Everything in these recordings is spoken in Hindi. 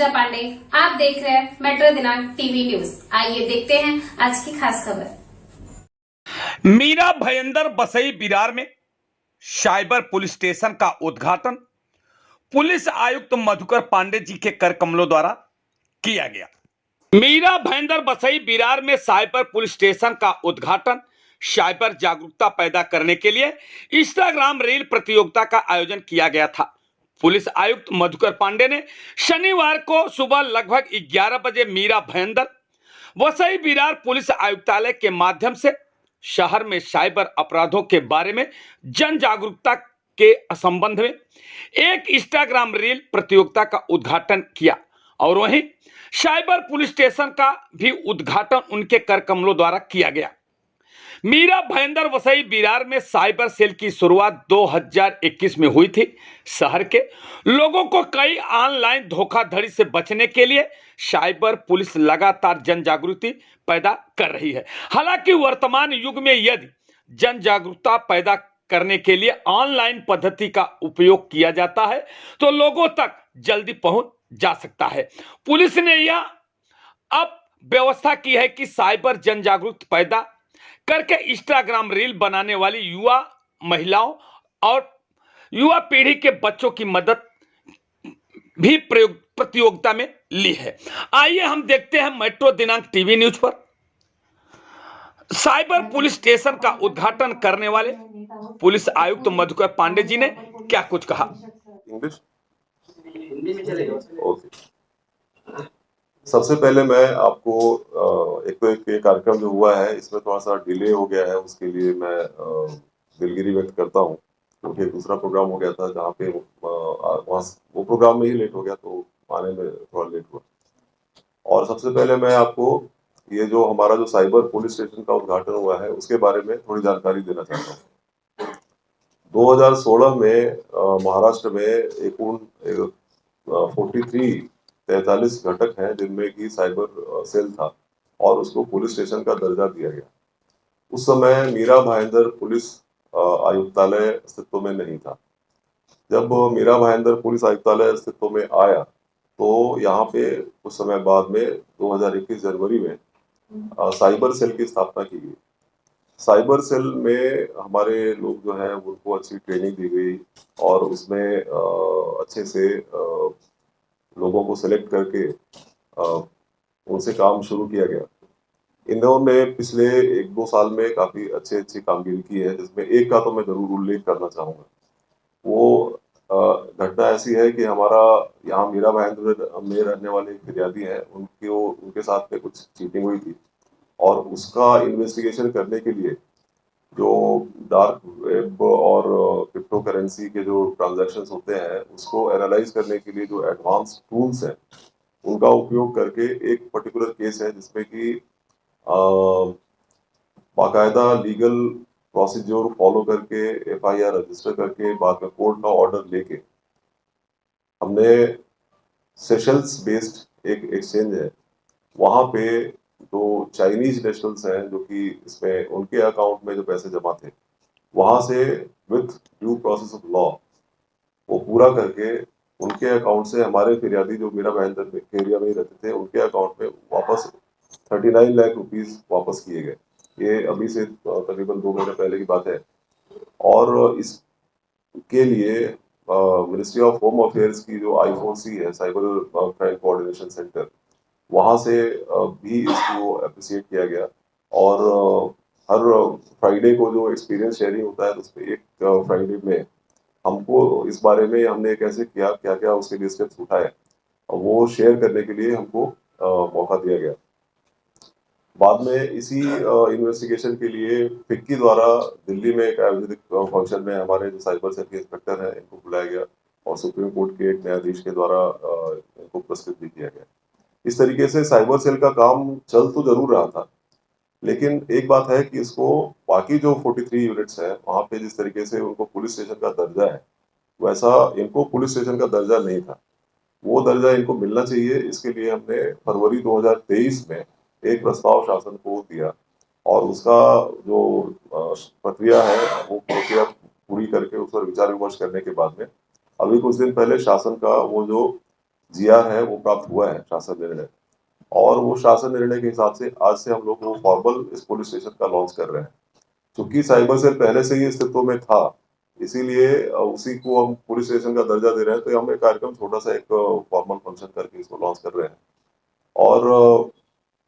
पूजा पांडे। आप देख रहे हैं मेट्रो दिनांक टीवी न्यूज। आइए देखते हैं आज की खास खबर। मीरा भयंदर बसई बिरार में साइबर पुलिस स्टेशन का उद्घाटन पुलिस आयुक्त मधुकर पांडे जी के कर कमलों द्वारा किया गया। मीरा भयंदर बसई बिरार में साइबर पुलिस स्टेशन का उद्घाटन साइबर जागरूकता पैदा करने के लिए इंस्टाग्राम रील प्रतियोगिता का आयोजन किया गया था। पुलिस आयुक्त मधुकर पांडे ने शनिवार को सुबह लगभग 11 बजे मीरा भयंदर वसई बिरार पुलिस आयुक्तालय के माध्यम से शहर में साइबर अपराधों के बारे में जन जागरूकता के संबंध में एक इंस्टाग्राम रील प्रतियोगिता का उद्घाटन किया और वहीं साइबर पुलिस स्टेशन का भी उद्घाटन उनके कर कमलों द्वारा किया गया। मीरा भयंदर वसई बिरार में साइबर सेल की शुरुआत 2021 में हुई थी। शहर के लोगों को कई ऑनलाइन धोखाधड़ी से बचने के लिए साइबर पुलिस लगातार जन जागृति पैदा कर रही है। हालांकि वर्तमान युग में यदि जन जागरूकता पैदा करने के लिए ऑनलाइन पद्धति का उपयोग किया जाता है तो लोगों तक जल्दी पहुंच जा सकता है। पुलिस ने यह अब व्यवस्था की है कि साइबर जन जागरूकता पैदा करके इंस्टाग्राम रील बनाने वाली युवा महिलाओं और युवा पीढ़ी के बच्चों की मदद भी प्रतियोगिता में ली है। आइए हम देखते हैं मेट्रो दिनांक टीवी न्यूज पर साइबर पुलिस स्टेशन का उद्घाटन करने वाले पुलिस आयुक्त मधुकर पांडे जी ने क्या कुछ कहा। English okay. सबसे पहले मैं आपको एक तो एक कार्यक्रम जो हुआ है इसमें थोड़ा सा डिले हो गया है, उसके लिए मैं दिलगिरी व्यक्त करता हूँ, क्योंकि दूसरा प्रोग्राम हो गया था जहाँ पे वहाँ वो प्रोग्राम में ही लेट हो गया तो आने में थोड़ा लेट हुआ। और सबसे पहले मैं आपको ये जो हमारा जो साइबर पुलिस स्टेशन का उद्घाटन हुआ है उसके बारे में थोड़ी जानकारी देना चाहता हूँ। 2016 में महाराष्ट्र में एक 43 घटक हैं जिनमें कि साइबर सेल था और उसको पुलिस स्टेशन का दर्जा दिया गया। उस समय मीरा भाईंदर पुलिस आयुक्तालय अस्तित्व में नहीं था। जब मीरा भाईंदर पुलिस आयुक्तालय अस्तित्व में आया तो यहाँ पे कुछ समय बाद में 2021 जनवरी में साइबर सेल की स्थापना की गई। साइबर सेल में हमारे लोग जो है उनको अच्छी ट्रेनिंग दी गई और उसमें अच्छे से लोगों को सिलेक्ट करके उनसे काम शुरू किया गया। इन्होंने पिछले 1-2 साल में काफी अच्छी कामगिरी की है, जिसमें एक का तो मैं जरूर उल्लेख करना चाहूंगा। वो घटना ऐसी है कि हमारा यहाँ मीरा भाईंदर में रहने वाले एक फिरियादी है, उनके साथ में कुछ चीटिंग हुई थी और उसका इन्वेस्टिगेशन करने के लिए जो डार्क वेब और क्रिप्टो करेंसी के जो ट्रांजैक्शंस होते हैं उसको एनालाइज करने के लिए जो एडवांस टूल्स हैं उनका उपयोग करके एक पर्टिकुलर केस है जिसमें कि बाकायदा लीगल प्रोसीजर फॉलो करके FIR रजिस्टर करके बाद में कोर्ट का ऑर्डर लेके हमने सेशल्स बेस्ड एक एक्सचेंज है वहां पे जो चाइनीज नेशनल्स हैं जो कि इसमें उनके अकाउंट में जो पैसे जमा थे वहां से with due process of law वो पूरा करके उनके अकाउंट से हमारे फिरियादी जो मीरा भाईंदर के एरिया में ही रहते थे उनके अकाउंट में वापस 39 लाख रुपीस वापस किए गए। ये अभी से तकरीबन 2 महीने पहले की बात है। और इसके लिए मिनिस्ट्री ऑफ होम अफेयर्स की जो I4C है, साइबर क्राइम कोऑर्डिनेशन सेंटर, वहां से भी इसको अप्रिशिएट किया गया। और हर फ्राइडे को जो एक्सपीरियंस शेयरिंग होता है तो उस पर एक फ्राइडे में हमको इस बारे में हमने कैसे किया, क्या क्या उसके लिए स्टेप्स उठाए, वो शेयर करने के लिए हमको मौका दिया गया। बाद में इसी इन्वेस्टिगेशन के लिए फिक्की द्वारा दिल्ली में एक आयोजित फंक्शन में हमारे जो साइबर सेल के इंस्पेक्टर हैं इनको बुलाया गया और सुप्रीम कोर्ट के एक न्यायाधीश के द्वारा इनको पुरस्कृत भी किया गया। इस तरीके से साइबर सेल का काम चल तो जरूर रहा था, लेकिन एक बात है कि इसको बाकी जो 43 यूनिट्स हैं वहां पे जिस तरीके से उनको पुलिस स्टेशन का दर्जा है वैसा इनको पुलिस स्टेशन का दर्जा नहीं था। वो दर्जा इनको मिलना चाहिए। इसके लिए हमने फरवरी 2023 में एक प्रस्ताव शासन को दिया और उसका जो प्रक्रिया है वो प्रक्रिया पूरी करके उस पर विचार विमर्श करने के बाद में अभी कुछ दिन पहले शासन का वो जो GR है वो प्राप्त हुआ है, शासन निर्णय, और वो शासन निर्णय के हिसाब से आज से हम लोग वो फॉर्मल इस पुलिस स्टेशन का लॉन्च कर रहे हैं। क्योंकि साइबर सेल पहले से ही अस्तित्व में था, इसीलिए उसी को हम पुलिस स्टेशन का दर्जा दे रहे हैं। तो हम एक कार्यक्रम छोटा सा एक फॉर्मल फंक्शन करके इसको लॉन्च कर रहे हैं। और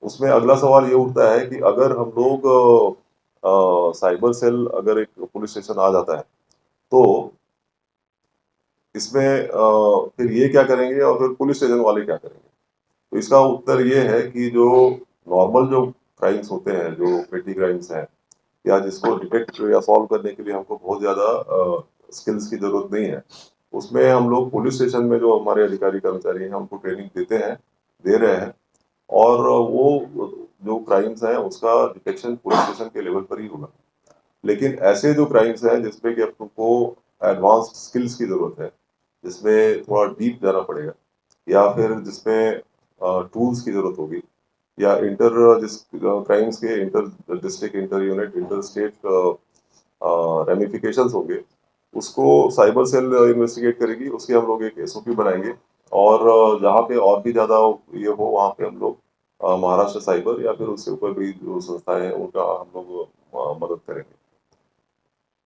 उसमें अगला सवाल ये उठता है कि अगर हम लोग साइबर सेल अगर एक पुलिस स्टेशन आ जाता है तो इसमें फिर ये क्या करेंगे और फिर पुलिस स्टेशन वाले क्या करेंगे? तो इसका उत्तर ये है कि जो नॉर्मल जो क्राइम्स होते हैं, जो पेटी क्राइम्स हैं, या जिसको डिटेक्ट या सॉल्व करने के लिए हमको बहुत ज्यादा स्किल्स की जरूरत नहीं है, उसमें हम लोग पुलिस स्टेशन में जो हमारे अधिकारी कर्मचारी हैं उनको ट्रेनिंग देते हैं, दे रहे हैं। और वो जो क्राइम्स हैं उसका डिटेक्शन पुलिस स्टेशन के लेवल पर ही होगा। लेकिन ऐसे जो क्राइम्स हैं जिसपे कि आपको एडवांस्ड स्किल्स की जरूरत है, जिसमें थोड़ा डीप जाना पड़ेगा, या फिर जिसमें टूल्स की जरूरत होगी, या जिस क्राइम्स के inter district, inter unit, inter state ramifications होंगे, उसको साइबर सेल इन्वेस्टिगेट करेगी। उसके हम लोग एक SOP बनाएंगे, और जहाँ पे और भी ज्यादा ये हो वहाँ पे हम लोग महाराष्ट्र साइबर या फिर उससे ऊपर भी जो संस्थाएं हैं उनका हम लोग मदद करेंगे।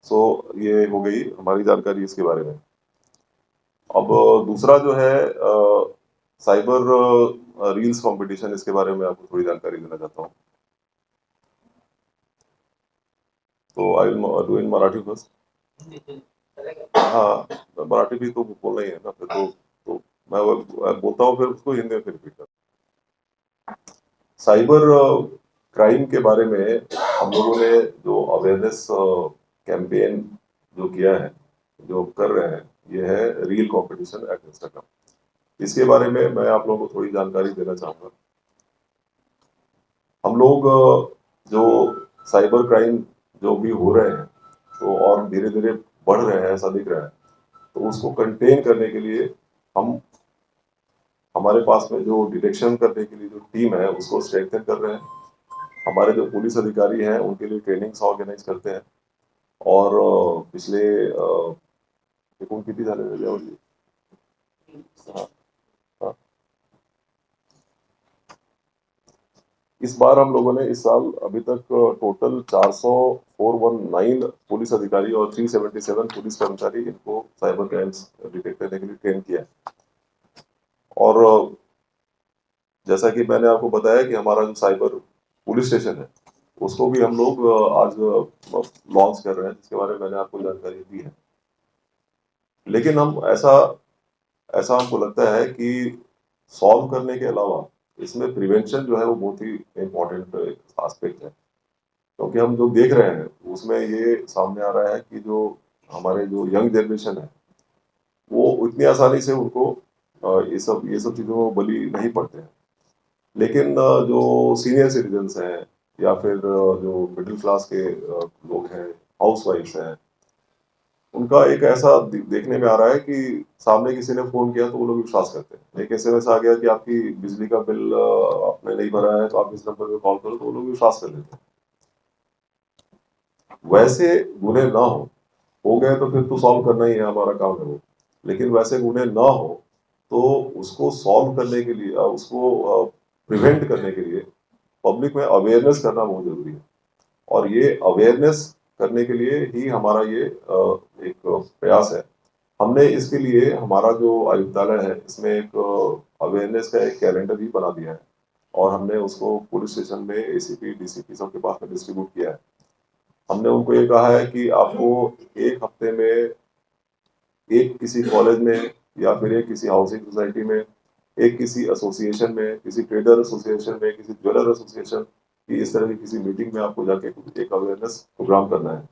सो ये हो गई हमारी जानकारी इसके बारे में। अब दूसरा जो है साइबर रील्स कंपटीशन, इसके बारे में आपको थोड़ी जानकारी देना चाहता हूँ। तो I will do in Marathi first. हाँ, मराठी भी तो बोलना ही है ना, फिर तो मैं बोलता हूँ फिर उसको हिंदी में फिर रिपीट कर। साइबर क्राइम के बारे में हम लोगों ने जो अवेयरनेस कैंपेन जो किया है, जो कर रहे हैं, ये है रील कंपटीशन एट इंस्टाग्राम। इसके बारे में मैं आप लोगों को थोड़ी जानकारी देना चाहूंगा। हम लोग जो साइबर क्राइम जो भी हो रहे हैं तो और धीरे धीरे बढ़ रहे हैं, ऐसा दिख रहा है, तो उसको कंटेन करने के लिए हम हमारे पास में जो डिटेक्शन करने के लिए जो टीम है उसको स्ट्रेंथन कर रहे हैं। हमारे जो पुलिस अधिकारी हैं उनके लिए ट्रेनिंग्स ऑर्गेनाइज करते हैं। और पिछले एकूण किती झाले यावर्षी? हाँ, हाँ। इस बार हम लोगों ने इस साल अभी तक टोटल 419 पुलिस अधिकारी और 377 पुलिस कर्मचारी इनको साइबर क्राइम्स डिटेक्ट करने के लिए ट्रेन किया है। और जैसा कि मैंने आपको बताया कि हमारा जो साइबर पुलिस स्टेशन है उसको भी हम लोग आज लॉन्च कर रहे हैं, जिसके बारे में मैंने आपको जानकारी दी है। लेकिन हम ऐसा ऐसा हमको लगता है कि सॉल्व करने के अलावा इसमें प्रिवेंशन जो है वो बहुत ही इम्पोर्टेंट एस्पेक्ट है। क्योंकि हम जो देख रहे हैं उसमें ये सामने आ रहा है कि जो हमारे जो यंग जनरेशन है वो इतनी आसानी से उनको ये सब चीज़ों में बली नहीं पड़ते हैं। लेकिन जो सीनियर सिटीजन्स हैं, या फिर जो मिडिल क्लास के लोग हैं, हाउस वाइफ्स हैं, उनका एक ऐसा देखने में आ रहा है कि सामने किसी ने फोन किया तो वो लोग विश्वास करते हैं। एक SMS आ गया कि आपकी बिजली का बिल आपने नहीं भरा है तो आप इस नंबर पे कॉल करो, तो वो लोग विश्वास कर लेते हैं। वैसे गुने ना हो गए तो फिर तो सॉल्व करना ही है, हमारा काम है वो। लेकिन वैसे गुने ना हो तो उसको सॉल्व करने के लिए, उसको प्रिवेंट करने के लिए पब्लिक में अवेयरनेस करना बहुत जरूरी है। और ये अवेयरनेस करने के लिए ही हमारा ये एक प्रयास है। हमने इसके लिए हमारा जो आयुक्तालय है इसमें एक अवेयरनेस का एक कैलेंडर भी बना दिया है, और हमने उसको पुलिस स्टेशन में ACP DCP सबके पास में डिस्ट्रीब्यूट किया है। हमने उनको ये कहा है कि आपको एक हफ्ते में एक किसी कॉलेज में, या फिर एक किसी हाउसिंग सोसाइटी में, एक किसी एसोसिएशन में, किसी ट्रेडर एसोसिएशन में, किसी ज्वेलर एसोसिएशन की इस तरह की किसी मीटिंग में आपको जाके एक अवेयरनेस प्रोग्राम करना है।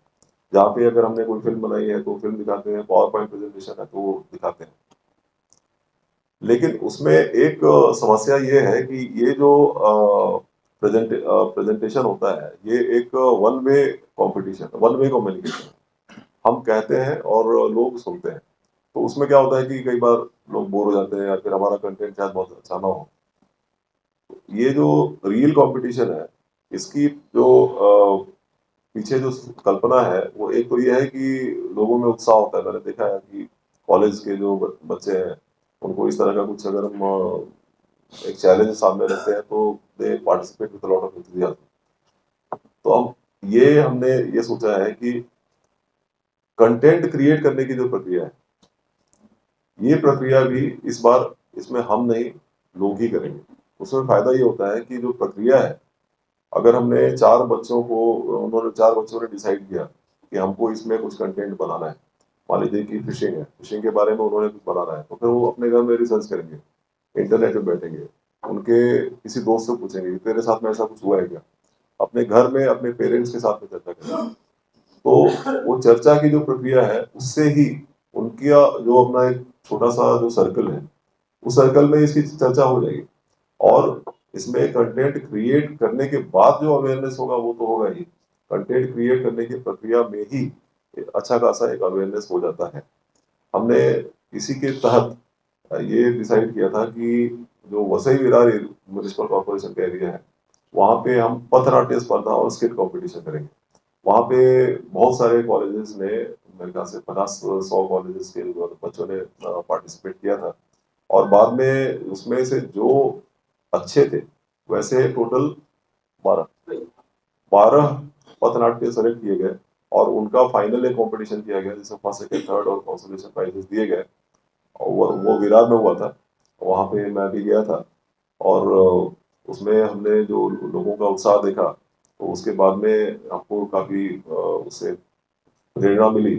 जहाँ पे अगर हमने कोई फिल्म बनाई है तो फिल्म दिखाते हैं, पावर पॉइंट प्रेजेंटेशन है तो वो दिखाते हैं। लेकिन उसमें एक समस्या ये है कि ये जो प्रेजेंटेशन होता है ये एक one way competition, one way communication हम कहते हैं और लोग सुनते हैं। तो उसमें क्या होता है कि कई बार लोग बोर हो जाते हैं, या फिर हमारा कंटेंट शायद बहुत अच्छा ना हो। ये जो रियल कंपटीशन है इसकी जो पीछे जो कल्पना है वो एक तो ये है कि लोगों में उत्साह होता है। मैंने देखा है कि कॉलेज के जो बच्चे हैं उनको इस तरह का कुछ अगर हम एक चैलेंज सामने रखते हैं तो दे participate with lot of enthusiasm. तो अब ये हमने ये सोचा है कि कंटेंट क्रिएट करने की जो प्रक्रिया है, ये प्रक्रिया भी इस बार इसमें हम नहीं, लोग ही करेंगे। उसमें फायदा ये होता है कि जो प्रक्रिया है, अगर हमने उन्होंने 4 बच्चों ने डिसाइड किया कि हमको इसमें कुछ कंटेंट बनाना है, मान लीजिए कि फिशिंग के बारे में उन्होंने कुछ बनाना है, तो फिर वो अपने घर में रिसर्च करेंगे, इंटरनेट पे बैठेंगे, उनके किसी दोस्त से पूछेंगे तेरे साथ में ऐसा कुछ हुआ है क्या, अपने घर में अपने पेरेंट्स के साथ में चर्चा करेंगे। तो वो चर्चा की जो प्रक्रिया है, उससे ही उनका जो अपना एक छोटा सा जो सर्कल है, उस सर्कल में इसकी चर्चा हो जाएगी। और इसमें कंटेंट क्रिएट करने के बाद जो अवेयरनेस होगा वो तो होगा ही, कंटेंट क्रिएट करने की प्रक्रिया में ही अच्छा खासा एक अवेयरनेस हो जाता है। हमने इसी के तहत ये डिसाइड किया था कि जो वसई विरार म्यूनिसिपल कॉर्पोरेशन का एरिया है, वहाँ पे हम पथनाट्य स्पर्धा और स्किट कंपटीशन करेंगे। वहाँ पे बहुत सारे कॉलेजेस ने, मेरे ख्याल से 50-100 कॉलेजेस के बच्चों ने पार्टिसिपेट किया था। और बाद में उसमें से जो अच्छे थे, वैसे टोटल 12 पथनाट्य सेलेक्ट किए गए और उनका फाइनल एक कंपटीशन किया गया जिसमें फर्स्ट सेकंड थर्ड और कंसोलेशन प्राइजेस दिए गए। और वो विरार में हुआ था, वहाँ पे मैं भी गया था। और उसमें हमने जो लोगों का उत्साह देखा, तो उसके बाद में हमको काफी उससे प्रेरणा मिली।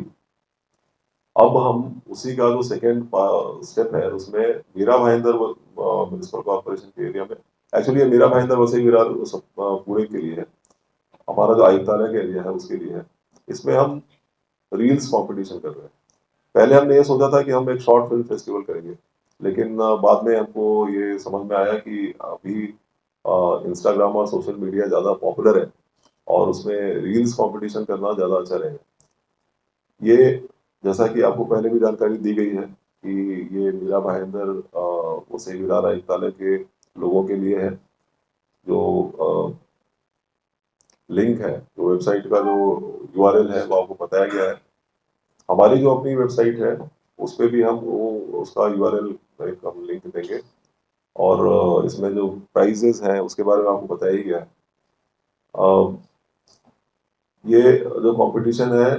अब हम उसी का जो सेकेंड स्टेप है, उसमें मीरा भाईंदर म्यूनिसिपल कॉर्पोरेशन के एरिया में, एक्चुअली ये मीरा भाईंदर वसई विरार पूरे के लिए है, हमारा जो आयुक्तालय का एरिया है उसके लिए है। इसमें हम रील्स कंपटीशन कर रहे हैं। पहले हमने ये सोचा था कि हम एक शॉर्ट फिल्म फेस्टिवल करेंगे, लेकिन बाद में हमको ये समझ में आया कि अभी इंस्टाग्राम और सोशल मीडिया ज़्यादा पॉपुलर है और उसमें रील्स कंपटीशन करना ज़्यादा अच्छा रहेगा। ये, जैसा कि आपको पहले भी जानकारी दी गई है कि ये मीरा भाईंदर वसई विरार आयुक्तालय के लोगों के लिए है। जो लिंक है, जो वेबसाइट का जो यूआरएल है, वो आपको बताया गया है। हमारी जो अपनी वेबसाइट है, उस पर भी हम उसका यूआरएल एक हम लिंक देंगे। और इसमें जो प्राइजेस हैं उसके बारे में आपको बताया ही गया है। ये जो कंपटीशन है,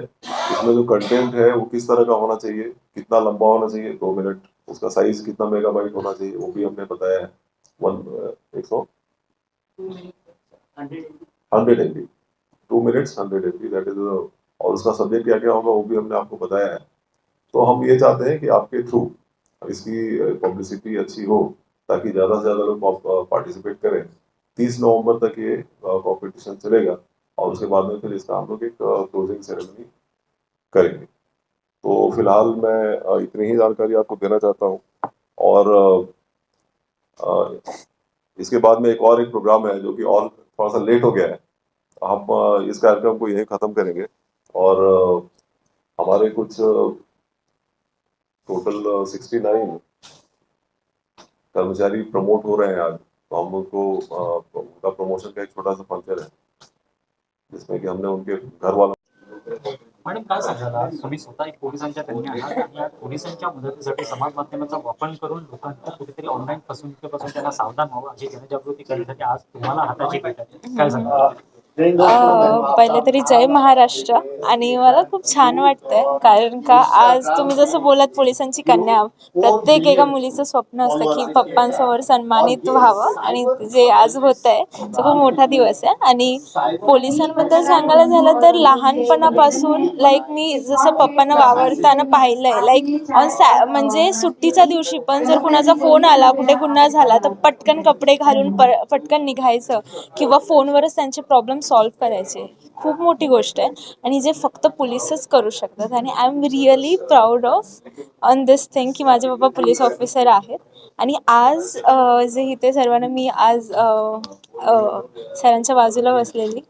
इसमें जो कंटेंट है वो किस तरह का होना चाहिए, कितना लंबा होना चाहिए, 2 मिनट, उसका साइज कितना मेगाबाइट होना चाहिए, वो भी हमने बताया है। 100 MB, 2 minutes 100 MB, that is. और उसका सब्जेक्ट क्या क्या होगा वो भी हमने आपको बताया है। तो हम ये चाहते हैं कि आपके थ्रू इसकी पब्लिसिटी अच्छी हो, ताकि ज़्यादा से ज़्यादा लोग पार्टिसिपेट करें। 30 नवंबर तक ये कॉम्पिटिशन चलेगा और उसके बाद में फिर इसका हम लोग एक क्लोजिंग सेरेमनी करेंगे। तो फिलहाल मैं इतनी ही जानकारी आपको देना चाहता हूँ। और इसके बाद में एक प्रोग्राम है जो कि और थोड़ा सा लेट हो गया है। हम इस कार्यक्रम को यहीं ख़त्म करेंगे। और हमारे कुछ टोटल 69 कर्मचारी प्रमोट हो रहे हैं आज। तो हम उनको उनका प्रमोशन का एक छोटा सा फंक्शन है, जिसमें कि हमने उनके घर वालों। मॅडम काय सांगाल, तुम्ही स्वतः एक पोलिसांच्या कन्या आहात आणि या पोलिसांच्या मदतीसाठी समाज माध्यमाचा वापर करून लोकांना कुठेतरी ऑनलाईन फसवणुकीपासून त्यांना सावधान व्हावं अशी जनजागृती करण्यासाठी आज तुम्हाला हाताची भेट आहे, काय सांगाल? पहिले तरी जय महाराष्ट्र. आणि मला खूप छान वाटतंय, कारण का आज तुम्ही जसं बोलत पोलिसांची कन्या, प्रत्येक एका मुलीचं स्वप्न असतं की पप्पांसमोर सन्मानित व्हावं, आणि जे आज होत आहे तो खूप मोठा दिवस आहे. आणि पोलिसांबद्दल सांगायला झालं तर लहानपणापासून मी जसं पप्पांना वावरताना पाहिलंय, म्हणजे सुट्टीच्या दिवशी पण जर कुणाचा फोन आला, कुठे गुन्हा झाला, तर पटकन कपडे घालून पटकन निघायचं किंवा फोनवरच त्यांचे प्रॉब्लेम सॉल्व्ह करायचे. खूप मोठी गोष्ट आहे आणि जे फक्त पोलिसच करू शकतात. आणि I am really proud on this thing की माझे पप्पा पोलीस ऑफिसर आहेत. आणि आज जे इथे सर्वांना मी आज सरांच्या बाजूला बसलेली,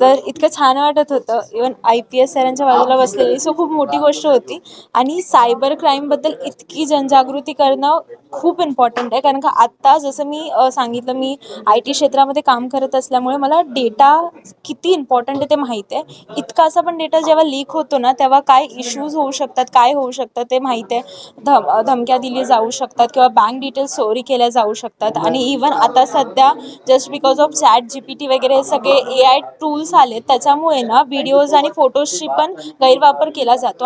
तर इतकं छान वाटत होतं. इवन IPS सरांच्या बाजूला बसलेली, सो खूप मोठी गोष्ट होती. आणि सायबर क्राईमबद्दल इतकी जनजागृती करणं खूप इम्पॉर्टंट आहे, कारण का आत्ता जसं मी सांगितलं, मी IT क्षेत्रामध्ये काम करत असल्यामुळे मला डेटा किती इम्पॉर्टंट आहे ते माहीत आहे. इतका असा पण डेटा जेव्हा लीक होतो ना, तेव्हा काय इश्यूज होऊ शकतात, काय होऊ शकतं ते माहीत आहे. धमक्या दिली जाऊ शकतात किंवा बँक डिटेल्स चोरी केल्या जाऊ शकतात. आणि इवन आता सध्या जस्ट बिकॉज ऑफ ChatGPT वगैरे हे सगळे AI टूल्स आले, त्याच्यामुळे ना व्हिडिओज आणि फोटोजची पण गैरवापर केला जातो.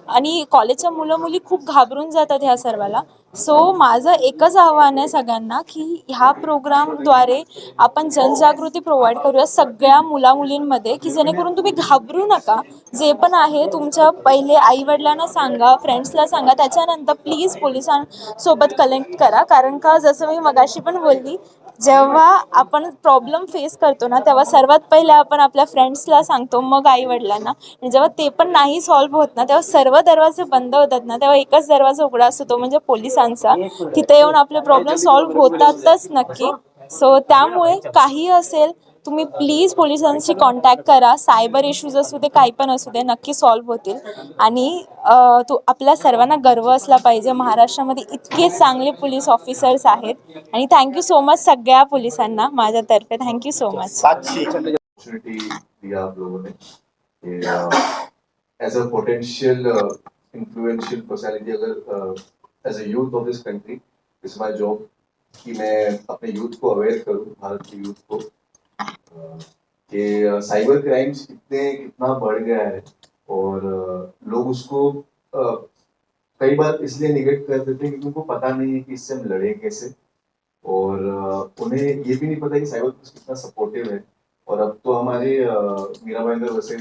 आणि कॉलेजच्या मुलं मुली खूप घाबरून जातात ह्या सर्वाला. सो माझं एकच आव्हान आहे सगळ्यांना, की ह्या प्रोग्रामद्वारे आपण जनजागृती प्रोव्हाइड करूया सगळ्या मुलामुलींमध्ये, की जेणेकरून तुम्ही घाबरू नका. जे पण आहे तुमच्या पहिले आईवडिलांना सांगा, फ्रेंड्सला सांगा, त्याच्यानंतर प्लीज पोलिसांसोबत कनेक्ट करा. कारण का जसं मी मगाशी पण बोलली, जेव्हा आपण प्रॉब्लेम फेस करतो ना, तेव्हा सर्वात पहिले आपण आपल्या फ्रेंड्सला सांगतो, मग आईवडिलांना. आणि जेव्हा ते पण नाही सॉल्व्ह होत ना, तेव्हा सर्व दरवाजे बंद होतात ना, तेव्हा एकच दरवाजा उघडा असतो, तो म्हणजे पोलिसांचा. तिथे येऊन आपले प्रॉब्लेम सॉल्व्ह होतातच नक्की. सो त्यामुळे काही असेल, तुम्ही प्लीज पोलिसांशी कॉन्टॅक्ट करा. सायबर इश्यूज असू दे, काही पण असू दे, नक्की सॉल्व्ह होतील. आणि आपल्या सर्वांना गर्व असला पाहिजे, महाराष्ट्रामध्ये इतके चांगले पोलीस ऑफिसर्स आहेत. आणि थँक्यू सो मच सगळ्या पोलिसांना माझ्यातर्फे. Thank you so much. अपॉर्चुनिटी दिया आप लोगों ने as a potential influential personality, अगर as a youth of this country, it's my job कि मैं अपने यूथ को अवेयर करूं, भारत के यूथ को, कि साइबर क्राइम्स कितना बढ़ गया है। और लोग उसको कई बार इसलिए निगेट कर देते हैं क्योंकि उनको पता नहीं है कि इससे हम लड़े कैसे। और उन्हें ये भी नहीं पता कि साइबर पुलिस कितना सपोर्टिव है। और अब तो हमारे मीरा भाईंदर वसई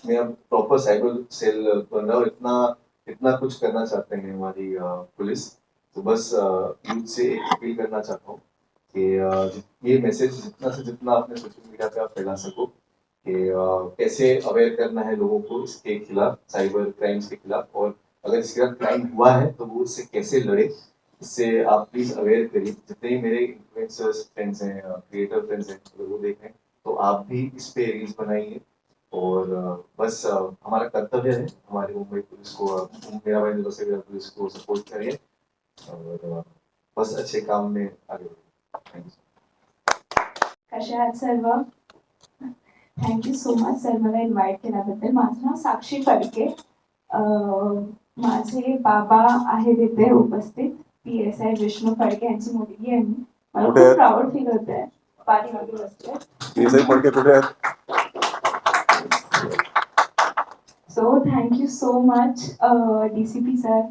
में अब प्रॉपर साइबर सेल बन रहा है, और इतना इतना कुछ करना चाहते हैं हमारी पुलिस। तो बस यूथ से एक अपील करना चाहता हूँ कि ये मैसेज जितना से जितना अपने सोशल मीडिया पे आप फैला सको कि कैसे अवेयर करना है लोगों को इसके खिलाफ, साइबर क्राइम्स के खिलाफ। और अगर इसके खिलाफ क्राइम हुआ है तो वो उससे कैसे लड़े, इससे आप प्लीज अवेयर करिए। जितने ही मेरे इन्फ्लुएंसर्स फ्रेंड्स हैं, क्रिएटर फ्रेंड्स हैं, अगर वो देखें तो आप भी इस पे रील्स बनाइए। और बस हमारा कर्तव्य है हमारी मुंबई पुलिस को, मेरा भाई पुलिस को सपोर्ट करिए। और बस अच्छे काम में आगे बढ़िए। Thank you. कसे आहात सर्व? थँक्यू सो मच सर मला इन्व्हाइट केल्याबद्दल. माझं नाव साक्षी फडके. माझे बाबा आहेत इथे उपस्थित, PSI विष्णू फडके यांची मुलगी आहे मी. मला कुठे खूप आहेत? प्राऊड फील होत आहे. पाठीमागे बसते. PSI फडके कुठे आहेत? So thank you so much DCP sir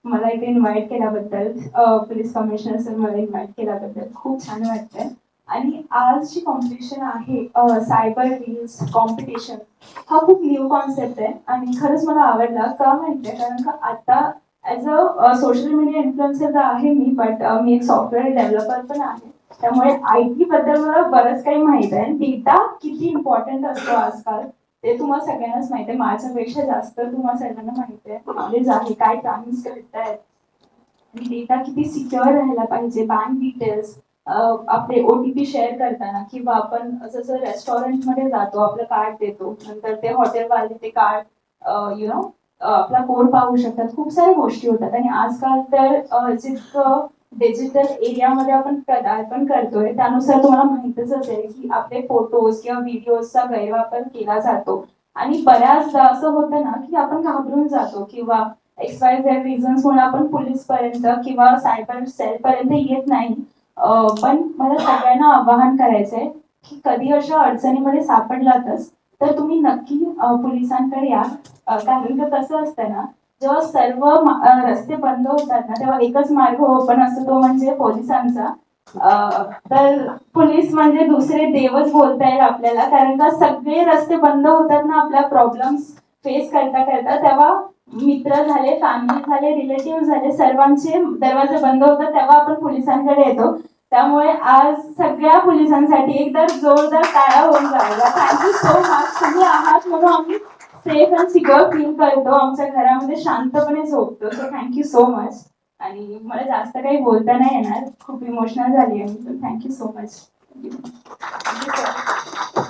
मला इथे इन्व्हाइट केल्याबद्दल, पोलीस कमिशनर सर मला इन्व्हाइट केल्याबद्दल खूप छान वाटतंय. आणि आज जी कॉम्पिटिशन आहे, सायबर रील्स कॉम्पिटिशन, हा खूप न्यू कॉन्सेप्ट आहे आणि खरंच मला आवडला. का माहितीये, कारण का आता as a social media influencer तर आहे मी, बट मी एक सॉफ्टवेअर डेव्हलपर पण आहे. त्यामुळे IT बद्दल मला बरंच काही माहित आहे. डेटा किती इम्पॉर्टंट असतो आजकाल ते तुम्हाला सगळ्यांनाच माहिती आहे. माझ्यापेक्षा जास्त तुम्हाला सगळ्यांना माहिती आहे, नॉलेज आहे काय क्राईम्स घडतायत आणि डेटा किती सिक्युअर राहायला पाहिजे. बँक डिटेल्स, आपले OTP शेअर करताना, किंवा आपण जसं रेस्टॉरंटमध्ये जातो, आपलं कार्ड देतो, नंतर ते हॉटेलवाले ते कार्ड आपला कोड पाहू शकतात. खूप साऱ्या गोष्टी होतात. आणि आजकाल तर जितकं डिजिटल एरियामध्ये आपण पदार्पण करतोय त्यानुसार तुम्हाला माहितच असेल की आपले फोटोज किंवा व्हिडिओजचा गैरवापर केला जातो. आणि बऱ्याचदा असं होतं ना की आपण घाबरून जातो, किंवा XYZ रिझन्समुळे आपण पोलीस पर्यंत किंवा सायबर सेल पर्यंत येत नाही. पण मला सगळ्यांना आवाहन करायचंय की कधी अशा अडचणीमध्ये सापडलातच तर तुम्ही नक्की पोलिसांकडे या. कारण का कसं असतं ना, जेव्हा सर्व रस्ते बंद होतात ना, तेव्हा एकच मार्ग ओपन असतो, तो म्हणजे पोलिसांचा. तर पोलीस म्हणजे दुसरे देवच बोलता येईल आपल्याला, कारण का सगळे रस्ते बंद होतात ना आपल्या प्रॉब्लेम्स फेस करता करता, तेव्हा मित्र झाले, फॅमिली झाले, रिलेटिव्ह झाले, सर्वांचे दरवाजे बंद होतात, तेव्हा आपण पोलिसांकडे येतो. त्यामुळे आज सगळ्या पोलिसांसाठी एकदा जोरदार टाळ्या होऊन जायला. Thank you so much. तुम्ही आहात म्हणून आम्ही सेफ अँड सिक्युअर फील करतो, आमच्या घरामध्ये शांतपणे झोपतो. So thank you so much. आणि मला जास्त काही बोलता नाही येणार, खूप इमोशनल झाली आहे मी. Thank you so much. Thank you sir.